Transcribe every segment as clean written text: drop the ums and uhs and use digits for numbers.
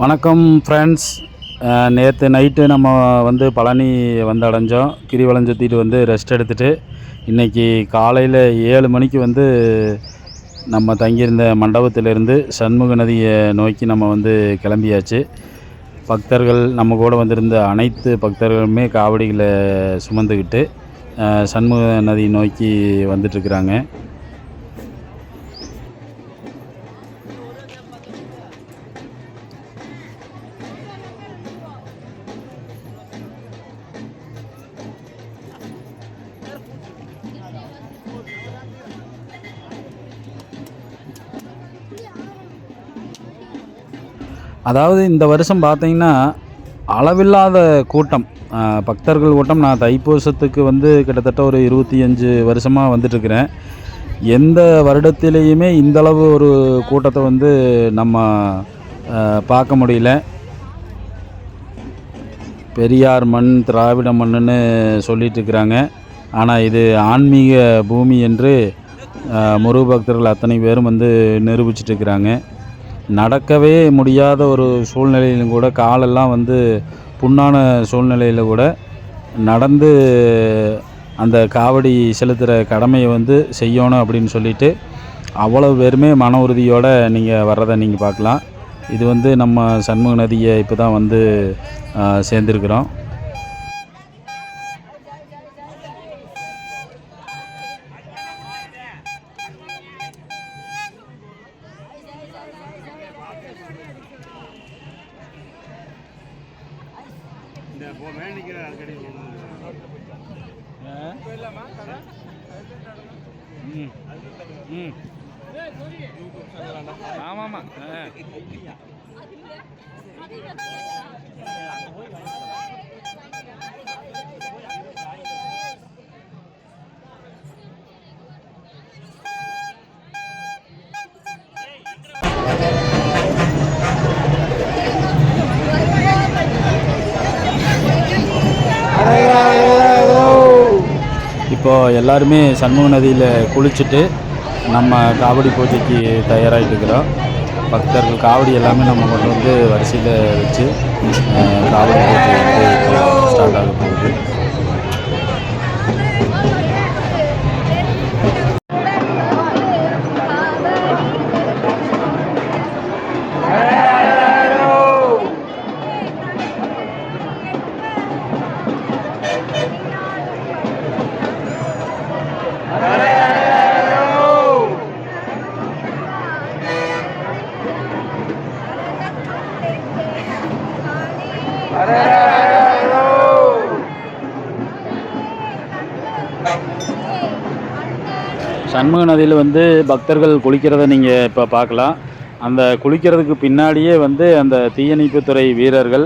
வணக்கம் ஃப்ரெண்ட்ஸ். நேற்று நைட்டு நம்ம வந்து பழனி வந்து அடைஞ்சோம். கிரிவலம் சுற்றிட்டு வந்து ரெஸ்ட் எடுத்துகிட்டு இன்றைக்கி காலையில் 7 மணிக்கு வந்து நம்ம தங்கியிருந்த மண்டபத்திலேருந்து சண்முக நதியை நோக்கி நம்ம வந்து கிளம்பியாச்சு. பக்தர்கள் நம்ம கூட வந்திருந்த அனைத்து பக்தர்களுமே காவடிகளை சுமந்துக்கிட்டு சண்முக நதி நோக்கி வந்துட்டுருக்குறாங்க. அதாவது இந்த வருஷம் பார்த்திங்கன்னா அளவில்லாத கூட்டம், பக்தர்கள் கூட்டம். நான் தைப்பூசத்துக்கு வந்து கிட்டத்தட்ட ஒரு 25 வருஷமாக வந்துட்டுருக்கிறேன். எந்த வருடத்திலேயுமே இந்தளவு ஒரு கூட்டத்தை வந்து நம்ம பார்க்க முடியல. பெரியார் மண், திராவிட மண்ணுன்னு சொல்லிட்டு இருக்கிறாங்க. ஆனால் இது ஆன்மீக பூமி என்று முருக பக்தர்கள் அத்தனை பேரும் வந்து நிரூபிச்சிட்டு இருக்கிறாங்க. நடக்கவே முடியாத ஒரு சூழ்நிலையிலும் கூட, காலெல்லாம் வந்து புண்ணான சூழ்நிலையில் கூட நடந்து அந்த காவடி செலுத்துகிற கடமையை வந்து செய்யணும் அப்படின்னு சொல்லிட்டு அவ்வளவு பேருமே மன உறுதியோடு நீங்கள் வர்றதை நீங்கள் பார்க்கலாம். இது வந்து நம்ம சண்முக நதியை இப்போ தான் வந்து சேர்ந்துருக்குறோம். ஆமாம்மா. இப்போது எல்லாருமே சண்முக நதியில் குளிச்சுட்டு நம்ம காவடி பூஜைக்கு தயாராகிட்டு இருக்கிறோம். பக்தர்கள் காவடி எல்லாமே நம்ம கொண்டு வந்து வரிசையில் வச்சு காவடி பூஜை வந்து ஸ்டார்ட் ஆக போகுது. சண்முக நதியில் வந்து பக்தர்கள் குளிக்கிறத நீங்கள் இப்போ பார்க்கலாம். அந்த குளிக்கிறதுக்கு பின்னாடியே வந்து அந்த தீயணைப்புத்துறை வீரர்கள்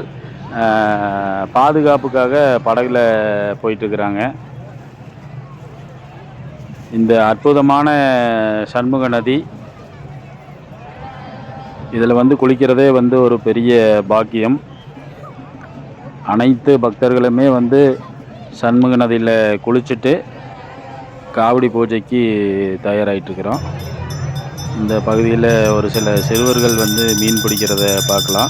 பாதுகாப்புக்காக படகுல போயிட்டுருக்குறாங்க. இந்த அற்புதமான சண்முக நதி, இதில் வந்து குளிக்கிறதே வந்து ஒரு பெரிய பாக்கியம். அனைத்து பக்தர்களுமே வந்து சண்முக நதியில் குளிச்சுட்டு காவடி பூஜைக்கு தயாராகிட்டுருக்குறோம். இந்த பகுதியில் ஒரு சில சிறுவர்கள் வந்து மீன் பிடிக்கிறத பார்க்கலாம்.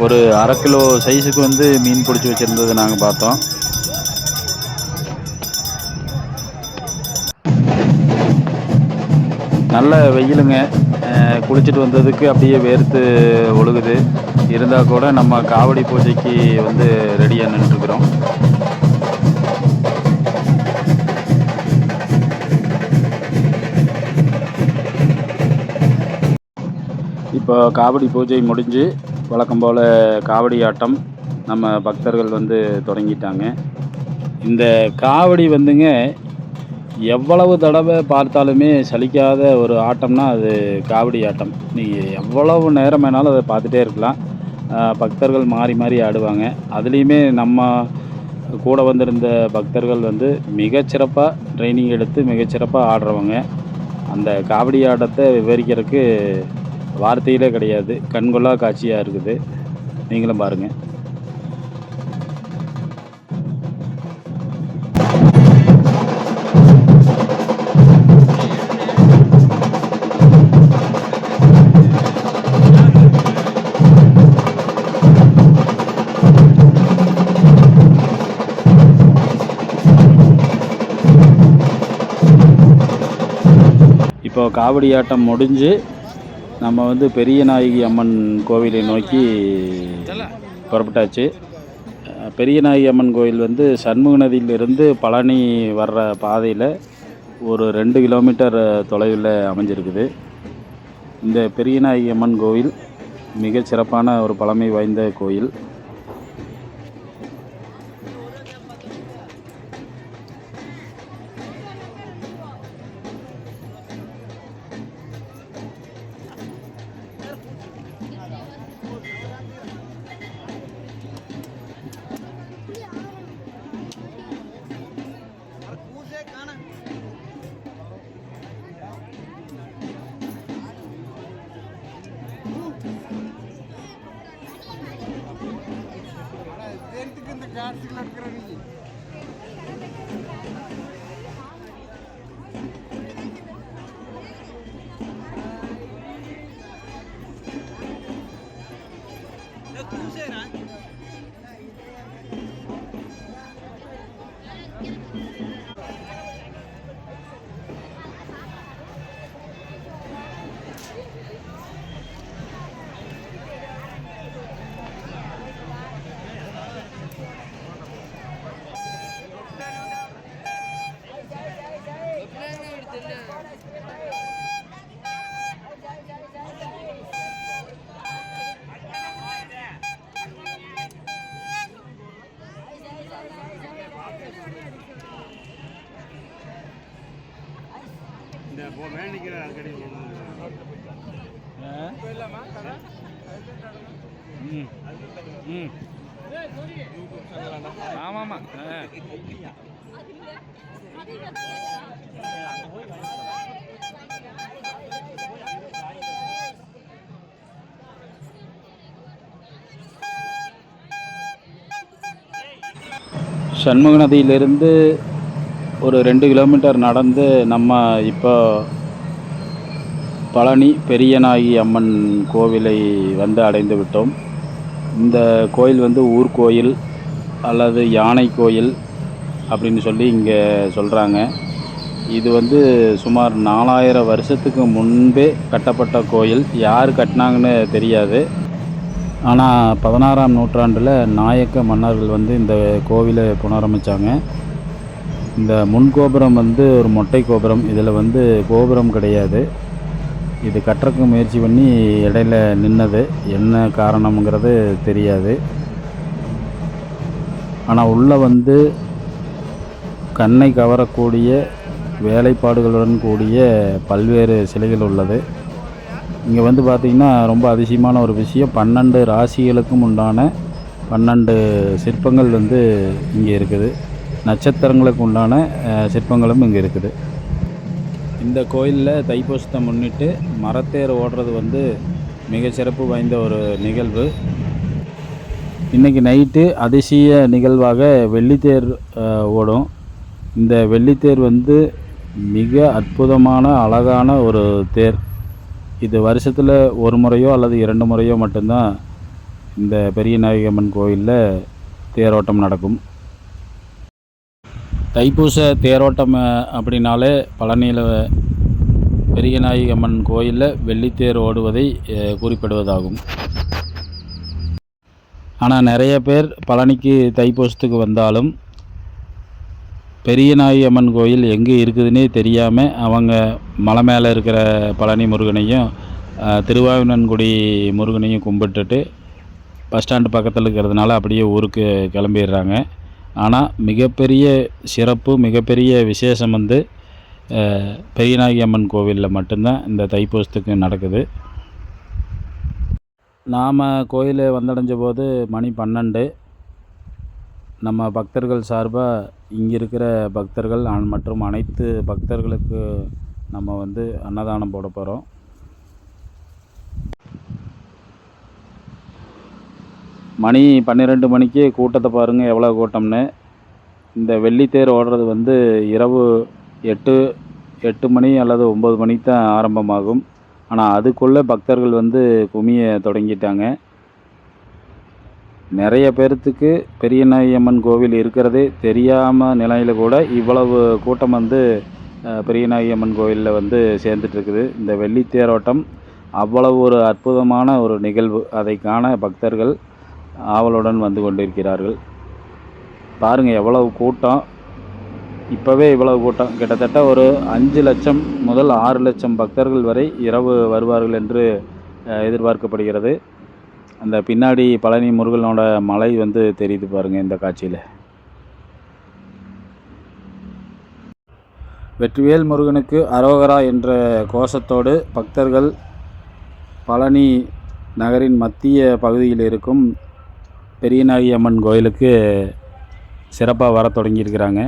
ஒரு 1/2 கிலோ சைஸுக்கு வந்து மீன் பிடிச்சி வச்சுருந்ததை நாங்கள் பார்த்தோம். நல்ல வெயிலுங்க. குளிச்சுட்டு வந்ததுக்கு அப்படியே வேர்த்து ஒழுகுது. இருந்தால் கூட நம்ம காவடி பூஜைக்கு வந்து ரெடியாக நின்றுருக்குறோம். இப்போ காவடி பூஜை முடிஞ்சு வழக்கம் போல் காவடி ஆட்டம் நம்ம பக்தர்கள் வந்து தொடங்கிட்டாங்க. இந்த காவடி வந்துங்க எவ்வளவு தடவை பார்த்தாலுமே சலிக்காத ஒரு ஆட்டம்னா அது காவடி ஆட்டம். நீங்கள் எவ்வளவு நேரம் வேணாலும் அதை பார்த்துட்டே இருக்கலாம். பக்தர்கள் மாறி மாறி ஆடுவாங்க. அதுலேயுமே நம்ம கூட வந்திருந்த பக்தர்கள் வந்து மிகச்சிறப்பாக ட்ரைனிங் எடுத்து மிகச்சிறப்பாக ஆடுறவங்க. அந்த காவடி ஆட்டத்தை விவரிக்கிறதுக்கு வார்த்தையிலே கிடையாது. கண்கொள்ளா காட்சியாக இருக்குது. நீங்களும் பாருங்கள். காவடி ஆட்டம் முடிஞ்சு நம்ம வந்து பெரியநாயகி அம்மன் கோவிலை நோக்கி புறப்பட்டாச்சு. பெரியநாயகி அம்மன் கோயில் வந்து சண்முக நதியிலிருந்து பழனி வர்ற பாதையில் ஒரு 2 கிலோமீட்டர் தொலைவில் அமைஞ்சிருக்குது. இந்த பெரியநாயகி அம்மன் கோவில் மிகச் சிறப்பான ஒரு பழமை வாய்ந்த கோயில். ஆமாம்மா. சண்முக நதியிலிருந்து ஒரு 2 கிலோமீட்டர் நடந்து நம்ம இப்போ பழனி பெரியநாயகி அம்மன் கோவிலை வந்து அடைந்து விட்டோம். இந்த கோயில் வந்து ஊர்கோயில் அல்லது யானை கோயில் அப்படின்னு சொல்லி இங்கே சொல்கிறாங்க. இது வந்து சுமார் 4000 வருஷத்துக்கு முன்பே கட்டப்பட்ட கோயில். யார் கட்டினாங்கன்னு தெரியாது. ஆனால் 16ஆம் நூற்றாண்டில் நாயக்க மன்னர்கள் வந்து இந்த கோவிலை புனரமைச்சாங்க. இந்த முன்கோபுரம் வந்து ஒரு மொட்டை கோபுரம். இதில் வந்து கோபுரம் கிடையாது. இது கட்டுறக்கு முயற்சி பண்ணி இடையில நின்னது. என்ன காரணம்ங்கிறது தெரியாது. ஆனால் உள்ளே வந்து கண்ணை கவரக்கூடிய வேலைப்பாடுகளுடன் கூடிய பல்வேறு சிலைகள் உள்ளது. இங்கே வந்து பார்த்திங்கன்னா ரொம்ப அதிசயமான ஒரு விஷயம், 12 ராசிகளுக்கும் உண்டான 12 சிற்பங்கள் வந்து இங்கே இருக்குது. நட்சத்திரங்களுக்கு உண்டான சிற்பங்களும் இங்கே இருக்குது. இந்த கோயிலில் தைப்பூசத்தை முன்னிட்டு மரத்தேர் ஓடுறது வந்து மிக சிறப்பு வாய்ந்த ஒரு நிகழ்வு. இன்றைக்கி நைட்டு அதிசய நிகழ்வாக வெள்ளித்தேர் ஓடும். இந்த வெள்ளித்தேர் வந்து மிக அற்புதமான அழகான ஒரு தேர். இது வருஷத்தில் ஒரு முறையோ அல்லது 2 முறையோ மட்டும்தான் இந்த பெரியநாயகி அம்மன் கோயிலில் தேரோட்டம் நடக்கும். தைப்பூச தேரோட்டம் அப்படின்னாலே பழனியில் பெரியநாயகி அம்மன் கோயிலில் வெள்ளித்தேர் ஓடுவதை குறிப்பிடுவதாகும். ஆனால் நிறைய பேர் பழனிக்கு தைப்பூசத்துக்கு வந்தாலும் பெரியநாயகி அம்மன் கோயில் எங்கே இருக்குதுன்னே தெரியாமல் அவங்க மலை மேலே இருக்கிற பழனி முருகனையும் திருவாவினன்குடி முருகனையும் கும்பிட்டுட்டு பஸ் ஸ்டாண்டு பக்கத்தில் இருக்கிறதுனால அப்படியே ஊருக்கு கிளம்பிடுறாங்க. ஆனால் மிகப்பெரிய சிறப்பு, மிகப்பெரிய விசேஷம் வந்து பெரியநாயகி அம்மன் கோவிலில் மட்டும்தான் இந்த தைப்பூசத்துக்கு நடக்குது. நாம் கோயிலை வந்தடைஞ்ச போது மணி 12. நம்ம பக்தர்கள் சார்பாக இங்கே இருக்கிற பக்தர்கள் மற்றும் அனைத்து பக்தர்களுக்கு நம்ம வந்து அன்னதானம் போட போகிறோம். மணி 12 மணிக்கு கூட்டத்தை பாருங்கள் எவ்வளோ கூட்டம்னு. இந்த வெள்ளித்தேர் ஓடுறது வந்து இரவு 8 மணி அல்லது 9 மணிக்கு தான் ஆரம்பமாகும். ஆனால் அதுக்குள்ளே பக்தர்கள் வந்து குமிய தொடங்கிட்டாங்க. நிறைய பேர்த்துக்கு பெரியநாயகி அம்மன் கோவில் இருக்கிறதே தெரியாமல் நிலையில் கூட இவ்வளவு கூட்டம் வந்து பெரியநாயகி அம்மன் கோயிலில் வந்து சேர்ந்துட்டுருக்குது. இந்த வெள்ளி தேரோட்டம் அவ்வளவு ஒரு அற்புதமான ஒரு நிகழ்வு. அதை காண பக்தர்கள் ஆவலுடன் வந்து கொண்டிருக்கிறார்கள். பாருங்கள் எவ்வளவு கூட்டம். இப்போவே இவ்வளவு கூட்டம். கிட்டத்தட்ட ஒரு 5 லட்சம் முதல் 6 லட்சம் பக்தர்கள் வரை இரவு வருவார்கள் என்று எதிர்பார்க்கப்படுகிறது. அந்த பின்னாடி பழனி முருகனோட மலை வந்து தெரியுது பாருங்கள் இந்த காட்சியில். வெற்றிவேல் முருகனுக்கு அரோகரா என்ற கோஷத்தோடு பக்தர்கள் பழனி நகரின் மத்திய பகுதியில் இருக்கும் பெரியநாயகி அம்மன் கோயிலுக்கு சிறப்பாக வர தொடங்கியிருக்கிறாங்க.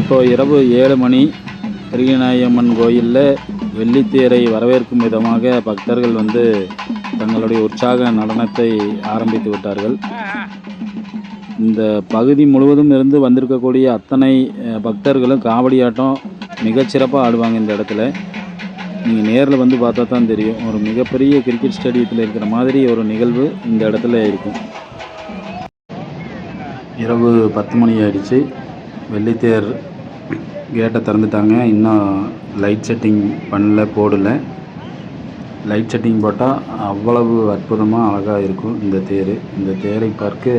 இப்போ இரவு 7 மணி. பெரியநாயகி அம்மன் கோயிலில் வெள்ளித்தேரை வரவேற்கும் விதமாக பக்தர்கள் வந்து தங்களுடைய உற்சாக நடனத்தை ஆரம்பித்து விட்டார்கள். இந்த பகுதி முழுவதும் இருந்து வந்திருக்கக்கூடிய அத்தனை பக்தர்களும் காவடியாட்டம் மிகச்சிறப்பாக ஆடுவாங்க. இந்த இடத்துல நீங்கள் நேரில் வந்து பார்த்தா தான் தெரியும். ஒரு மிகப்பெரிய கிரிக்கெட் ஸ்டேடியத்தில் இருக்கிற மாதிரி ஒரு நிகழ்வு இந்த இடத்துல இருக்கும். இரவு 10 மணி ஆயிடுச்சு. வெள்ளித்தேர் கேட்டை திறந்துட்டாங்க. இன்னும் லைட் செட்டிங் போடலை. லைட் செட்டிங் போட்டால் அவ்வளவு அற்புதமாக அழகாக இருக்கும் இந்த தேர். இந்த தேரை பார்க்க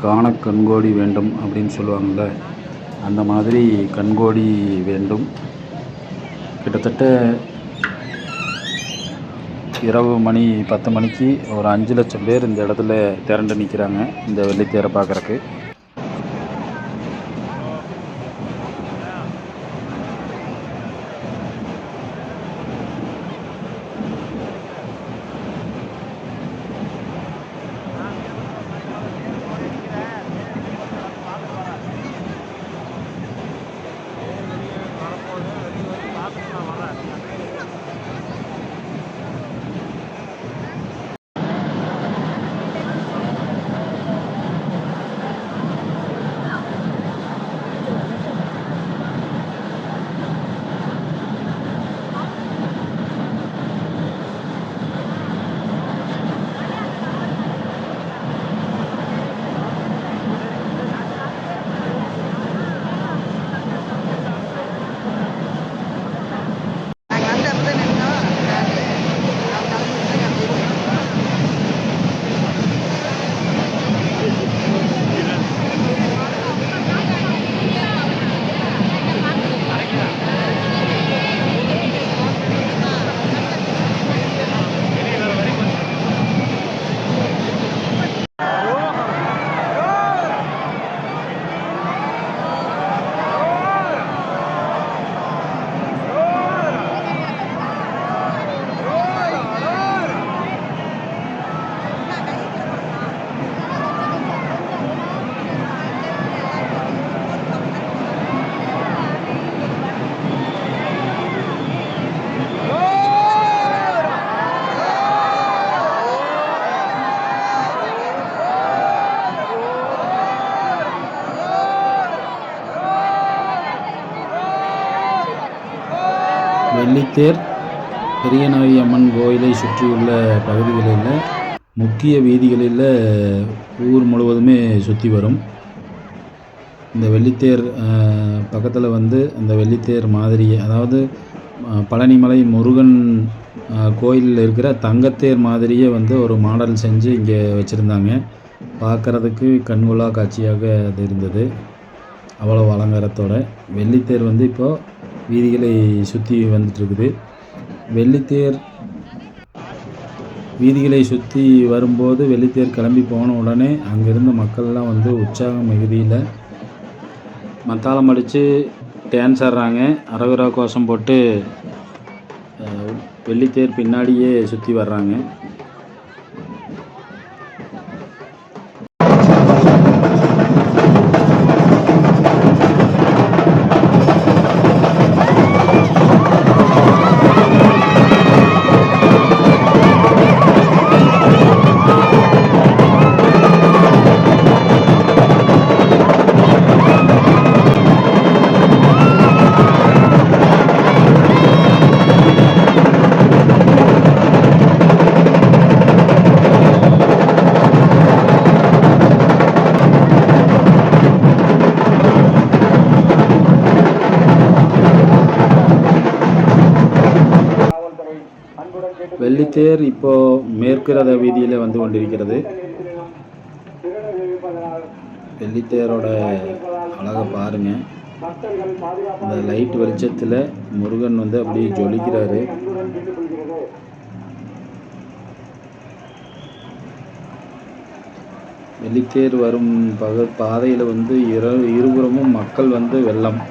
காண கண்கோடி வேண்டும் அப்படின்னு சொல்லுவாங்கள்ல, அந்த மாதிரி கண்கோடி வேண்டும். கிட்டத்தட்ட இரவு மணி 10 மணிக்கு ஒரு 5 லட்சம் பேர் இந்த இடத்துல திரண்டு நிற்கிறாங்க இந்த வெள்ளித்தேரை பார்க்குறக்கு. வெள்ளித்தேர் பெரியநாயகி அம்மன் கோயிலை சுற்றியுள்ள பகுதிகளில் முக்கிய வீதிகளில் ஊர் முழுவதுமே சுற்றி வரும். இந்த வெள்ளித்தேர் பக்கத்தில் வந்து அந்த வெள்ளித்தேர் மாதிரி, அதாவது பழனிமலை முருகன் கோயிலில் இருக்கிற தங்கத்தேர் மாதிரியே வந்து ஒரு மாடல் செஞ்சு இங்கே வச்சுருந்தாங்க. பார்க்குறதுக்கு கண்கொள்ளா காட்சியாக அது இருந்தது. அவ்வளோ அலங்காரத்தோட வெள்ளித்தேர் வந்து இப்போது வீதிகளை சுற்றி வந்துட்டுருக்குது. வெள்ளித்தேர் வீதிகளை சுற்றி வரும்போது வெள்ளித்தேர் கிளம்பி போன உடனே அங்கேருந்த மக்கள்லாம் வந்து உற்சாகம் மிகுதியில் மத்தாளம் அடித்து டான்ஸ் ஆடுறாங்க. அரகுரா கோஷம் போட்டு வெள்ளித்தேர் பின்னாடியே சுற்றி வர்றாங்க. வெள்ளித்தேர் இப்போது மேற்கு ரத வீதியில் வந்து கொண்டிருக்கிறது. வெள்ளித்தேரோட அழகை பாருங்கள். இந்த லைட் வெளிச்சத்தில் முருகன் வந்து அப்படியே ஜொலிக்கிறாரு. வெள்ளித்தேர் வரும் பாதையில் வந்து இருபுறமும் மக்கள் வந்து வெள்ளம்.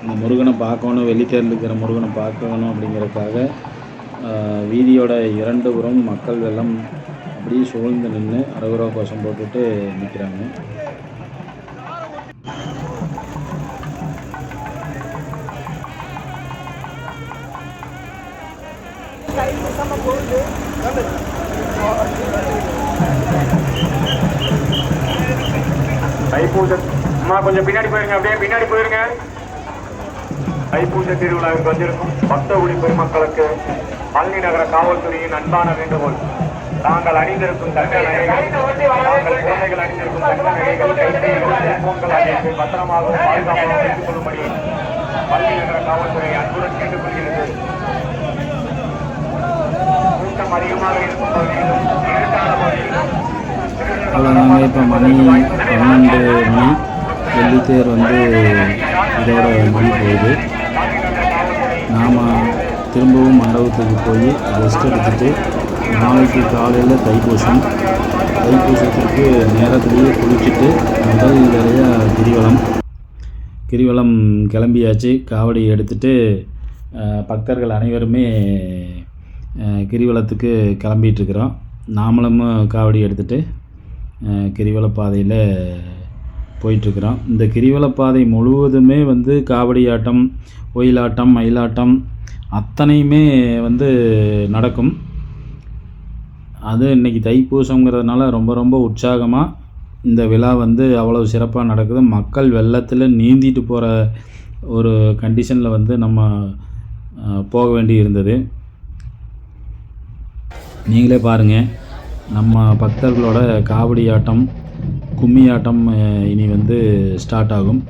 இந்த முருகனை பார்க்கணும், வெள்ளித்தேரில் இருக்கிற முருகனை பார்க்கணும் அப்படிங்கிறதுக்காக வீதியோட 2 புறம் மக்கள் வெள்ளம் அப்படியே சூழ்ந்து நின்று அரகுரா கோஷம் போட்டுட்டு நிற்கிறாங்க. அம்மா கொஞ்சம் பின்னாடி போயிருங்க, அப்படியே பின்னாடி போயிருங்க. தைப்பூச திருவிழாவிற்கு வந்திருக்கும் பக்த ஒளி பெருமக்களுக்கு பழனி நகர காவல்துறையின் அன்பான வேண்டுகோள். தாங்கள் அணிந்திருக்கும் தங்க நகைகள், தாங்கள் குழந்தைகள் அணிந்திருக்கும் தங்க நகைகள், கைத்தறிகள், செல்போன்கள் ஆகியவற்றை பத்திரமாக பாதுகாப்பாக வைத்துக் கொள்ளும்படி பழனி நகர காவல்துறை அன்புடன் கேட்டுக்கொள்கிறது. கூட்டம் அதிகமாக இருக்கும் பகுதியிலும் இருட்டான பகுதியிலும் அவ்வளோதாங்க. இப்போ மணி 12 மணி. வெள்ளித்தேர் வந்து இதோட முடிவு போகுது. நாம் திரும்பவும் மண்டபத்துக்கு போய் ரெஸ்ட் எடுத்துகிட்டு நாளைக்கு காலையில் தைப்பூசத்திற்கு நேரத்திலேயே குளிச்சுட்டு முதல் வேலையாக கிரிவலம் கிளம்பியாச்சு. காவடி எடுத்துகிட்டு பக்தர்கள் அனைவருமே கிரிவலத்துக்கு கிளம்பிகிட்ருக்குறோம். நாமளும் காவடி எடுத்துகிட்டு கிரிவல பாதையில் போயிட்டுருக்குறோம். இந்த கிரிவல பாதை முழுவதுமே வந்து காவடி ஆட்டம், ஒயிலாட்டம், மயிலாட்டம் அத்தனையுமே வந்து நடக்கும். அது இன்றைக்கி தைப்பூசங்கிறதுனால ரொம்ப ரொம்ப உற்சாகமாக இந்த விழா வந்து அவ்வளோ சிறப்பாக நடக்குது. மக்கள் வெள்ளத்தில் நீந்திட்டு போகிற ஒரு கண்டிஷனில் வந்து நம்ம போக வேண்டி இருந்தது. நீங்களே பாருங்கள், நம்ம பக்தர்களோட காவடி ஆட்டம், கும்மி ஆட்டம் இனி வந்து ஸ்டார்ட் ஆகும்.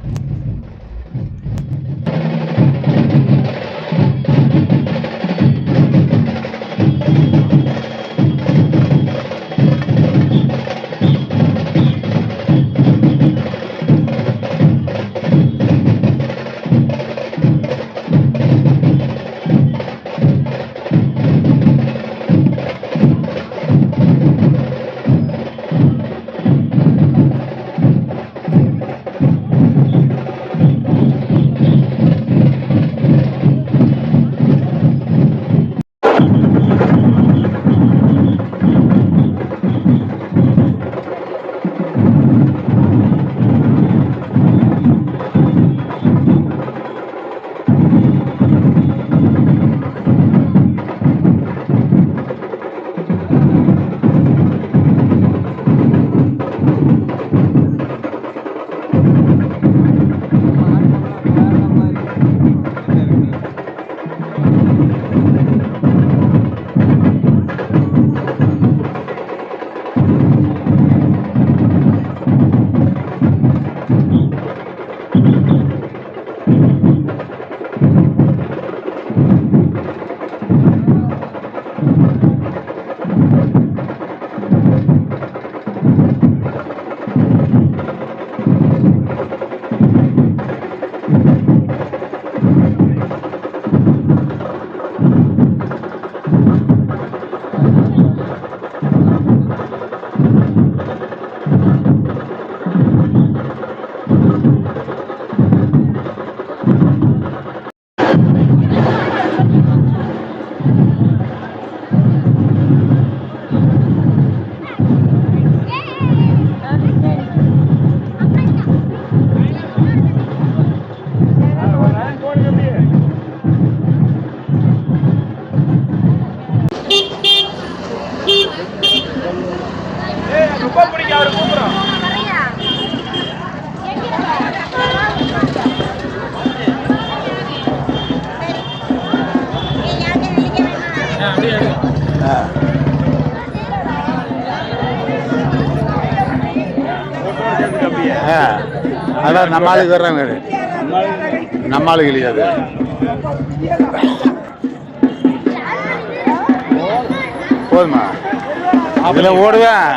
அதான் நம்ம ஆளுக்கு வர்றாங்க நம்ம ஆளுக்கு இல்லையா அது போதுமா அதில் ஓடுவேன்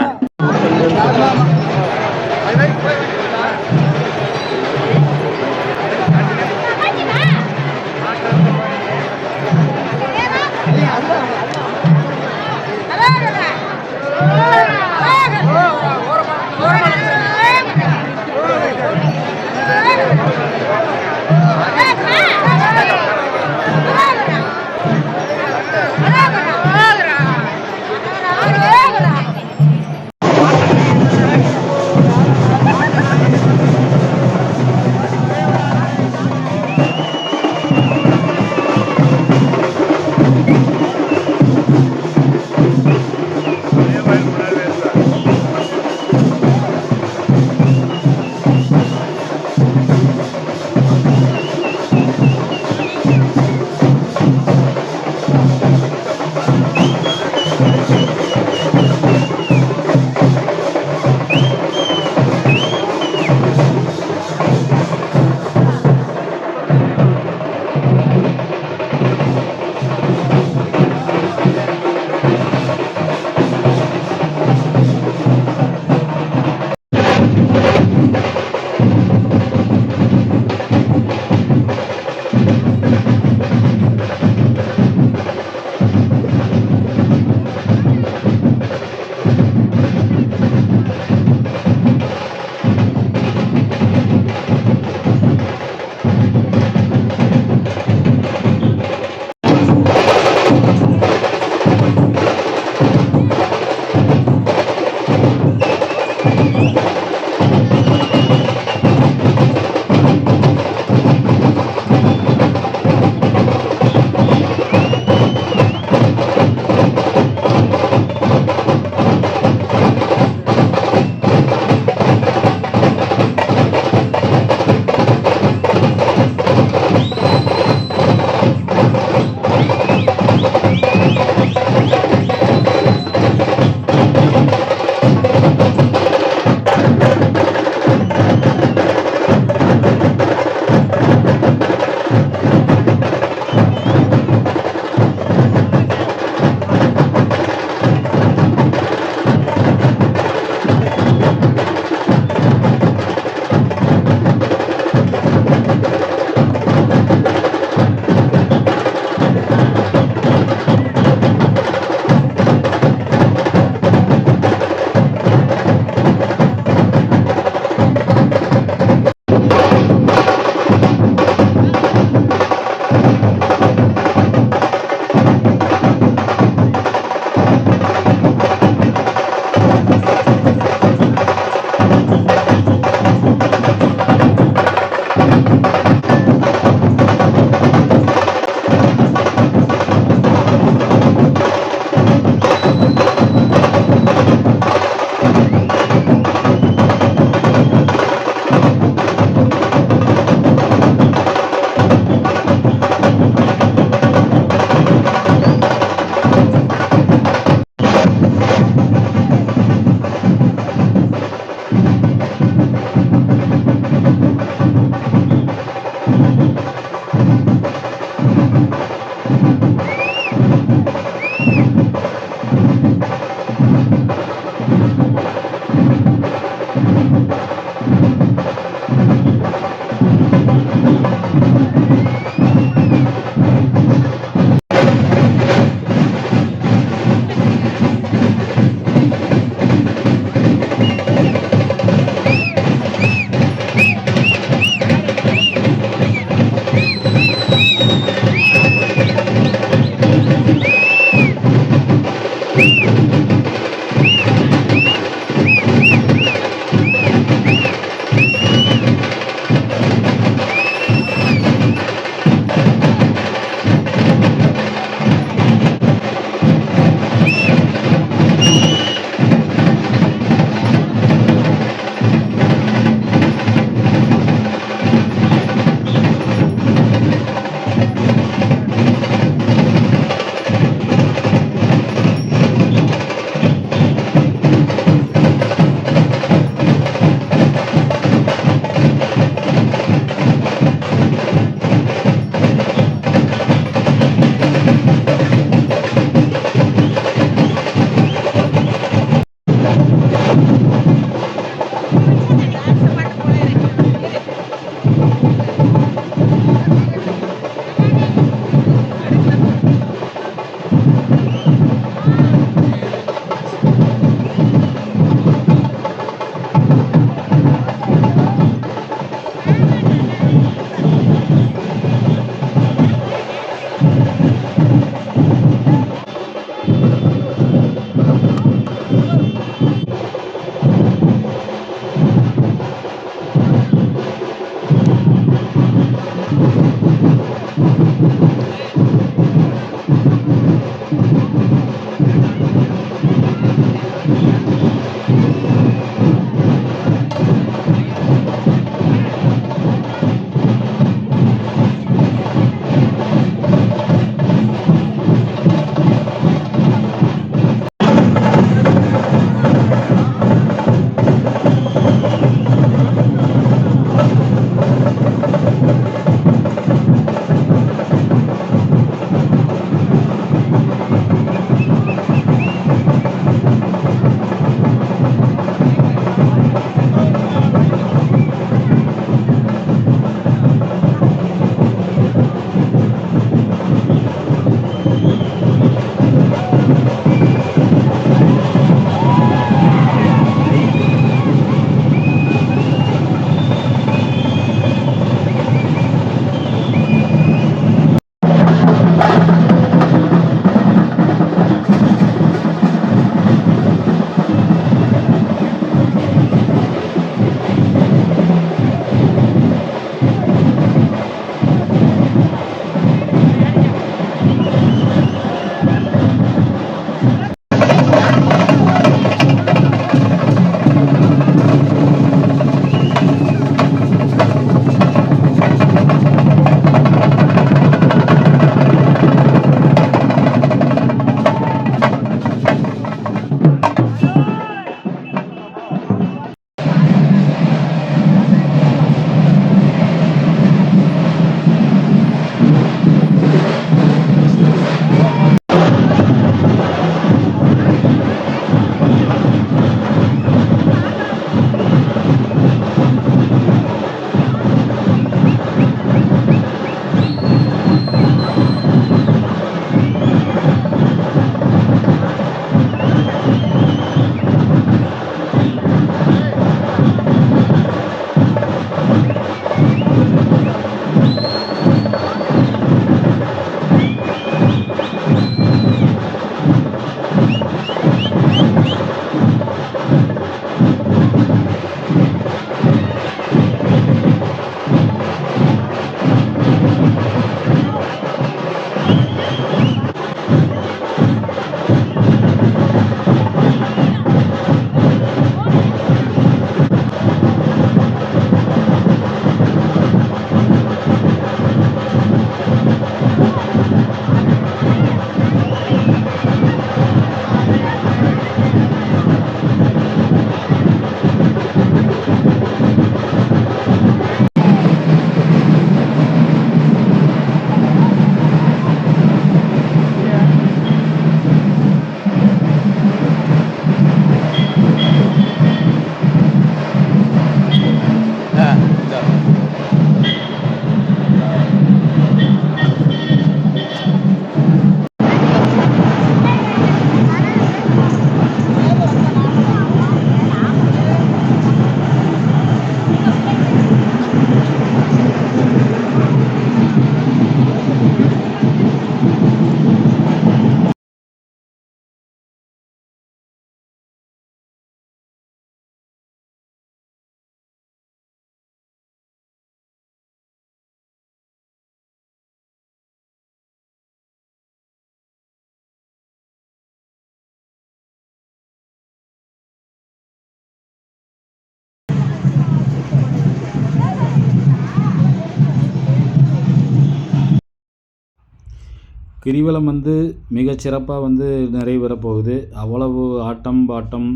கிரிவலம் வந்து மிகச் சிறப்பாக வந்து நிறைவேறப் போகுது. அவ்வளவு ஆட்டம் பாட்டம்,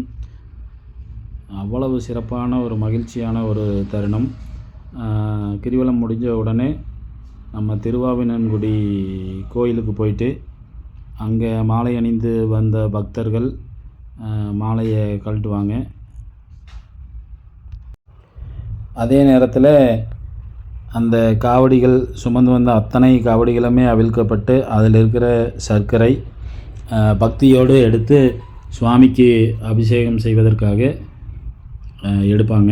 அவ்வளவு சிறப்பான ஒரு மகிழ்ச்சியான ஒரு தருணம். கிரிவலம் முடிஞ்ச உடனே நம்ம திருவாவினன்குடி கோயிலுக்கு போயிட்டு அங்கே மாலை அணிந்து வந்த பக்தர்கள் மாலையை கழட்டுவாங்க. அதே நேரத்தில் அந்த காவடிகள் சுமந்து வந்த அத்தனை காவடிகளுமே அவிழ்க்கப்பட்டு அதில் இருக்கிற சர்க்கரை பக்தியோடு எடுத்து சுவாமிக்கு அபிஷேகம் செய்வதற்காக எடுப்பாங்க.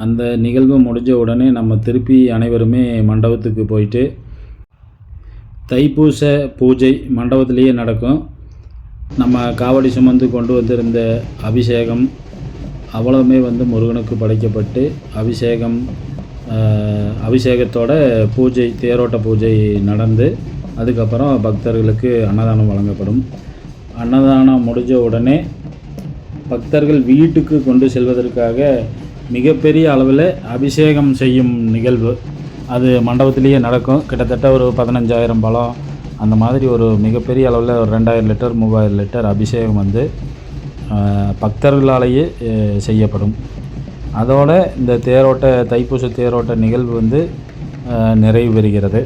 அந்த நிகழ்வு முடிஞ்ச உடனே நம்ம திருப்பி அனைவருமே மண்டபத்துக்கு போயிட்டு தைப்பூச பூஜை மண்டபத்திலேயே நடக்கும். நம்ம காவடி சுமந்து கொண்டு வந்திருந்த அபிஷேகம் அவ்வளவுமே வந்து முருகனுக்கு படைக்கப்பட்டு அபிஷேகத்தோட பூஜை, தேரோட்ட பூஜை நடந்து அதுக்கப்புறம் பக்தர்களுக்கு அன்னதானம் வழங்கப்படும். அன்னதானம் முடிஞ்ச உடனே பக்தர்கள் வீட்டுக்கு கொண்டு செல்வதற்காக மிகப்பெரிய அளவில் அபிஷேகம் செய்யும் நிகழ்வு அது மண்டபத்திலேயே நடக்கும். கிட்டத்தட்ட ஒரு 15,000 பழம் அந்த மாதிரி ஒரு மிகப்பெரிய அளவில் ஒரு 2,000 லிட்டர் 3,000 லிட்டர் அபிஷேகம் வந்து பக்தர்களாலேயே செய்யப்படும். அதோடு இந்த தைப்பூச தேரோட்ட நிகழ்வு வந்து நிறைவு பெறுகிறது.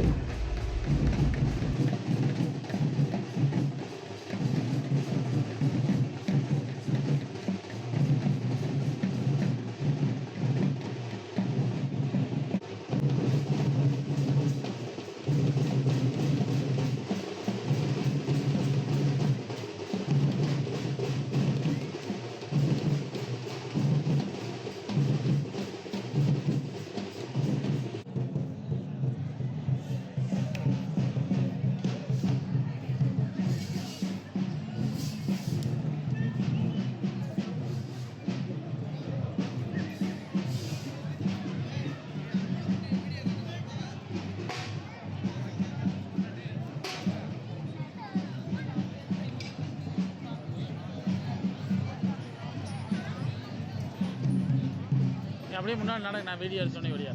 அப்படியே முன்னாடி நடக்க, நான் வீடியோ எடுத்து சொன்னேன். வீடியோ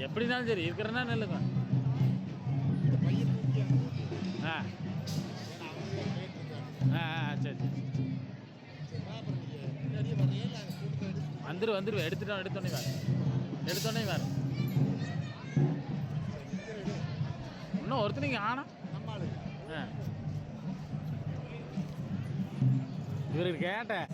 எப்படி இருந்தாலும் சரி இருக்கிறதா நெல்லுங்க. ஆ ஆ சரி வந்துடுவேன் எடுத்தோடனே வேறு இன்னும் ஒருத்தனைங்க ஆனா இவருக்கு கேட்டேன்.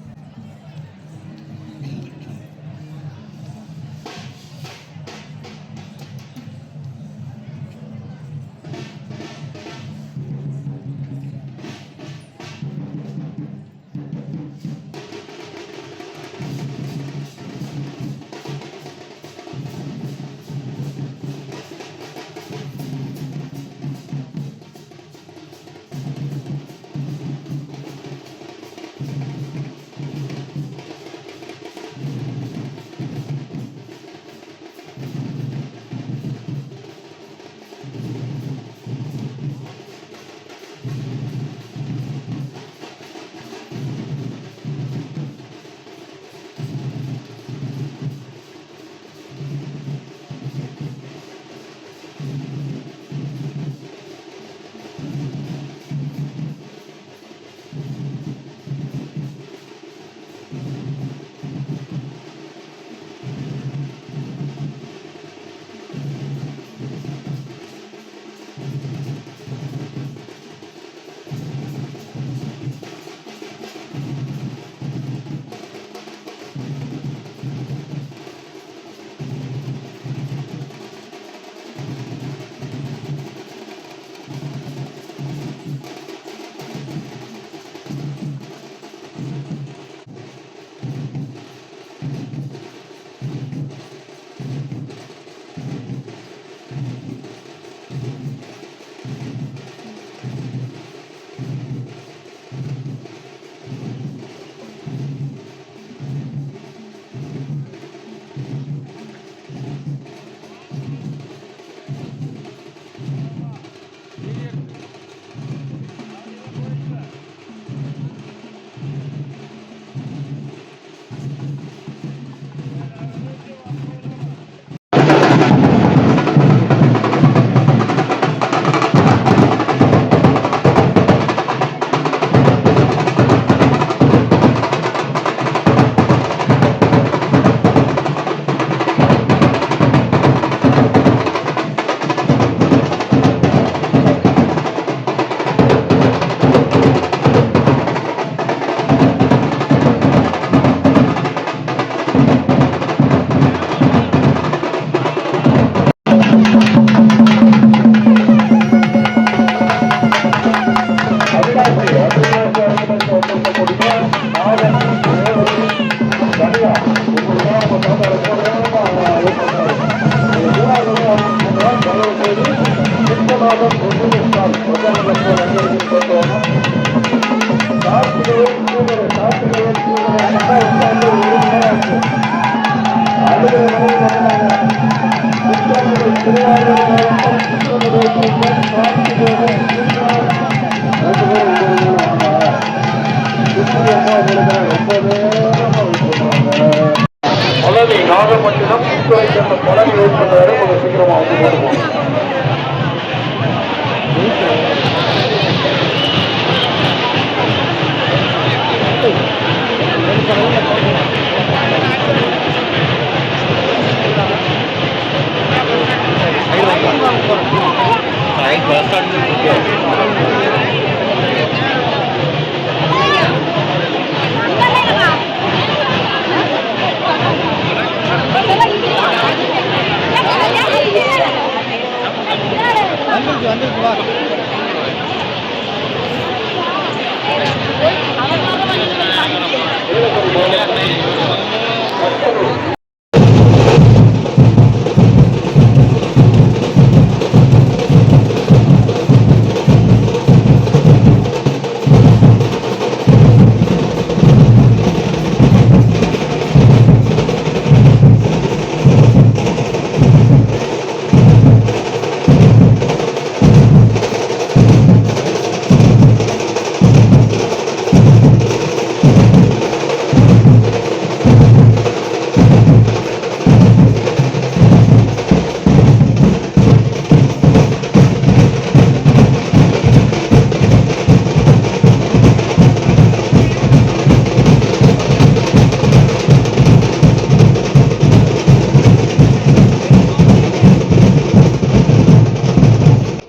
பழனி நாகப்பட்டினம் புத்துறை சேர்ந்த பழனி வெயிட் பண்ணுறாரு. கொஞ்சம் சீக்கிரமா வந்து போட்டுக்கோங்க.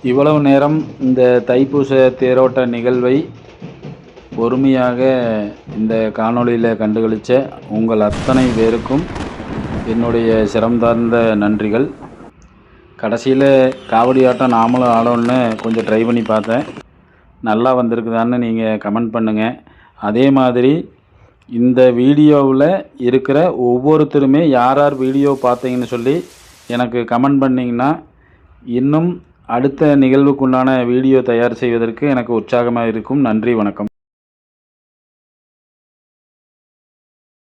இவ்வளவு நேரம் இந்த தைப்பூச தேரோட்ட நிகழ்வை பொறுமையாக இந்த காணொளியில் கண்டுகளித்த உங்கள் அத்தனை பேருக்கும் என்னுடைய சிரம் தார்ந்த நன்றிகள். கடைசியில் காவடி ஆட்டம் நாமளும் ஆடணும்னு கொஞ்சம் ட்ரை பண்ணி பார்த்தேன். நல்லா வந்திருக்குதான்னு நீங்கள் கமெண்ட் பண்ணுங்கள். அதே மாதிரி இந்த வீடியோவில் இருக்கிற ஒவ்வொருத்தருமே யார் யார் வீடியோ பார்த்தீங்கன்னு சொல்லி எனக்கு கமெண்ட் பண்ணிங்கன்னா இன்னும் அடுத்த நிகழ்வுக்குண்டான வீடியோ தயார் செய்வதற்கு எனக்கு உற்சாகமாக இருக்கும். நன்றி, வணக்கம்.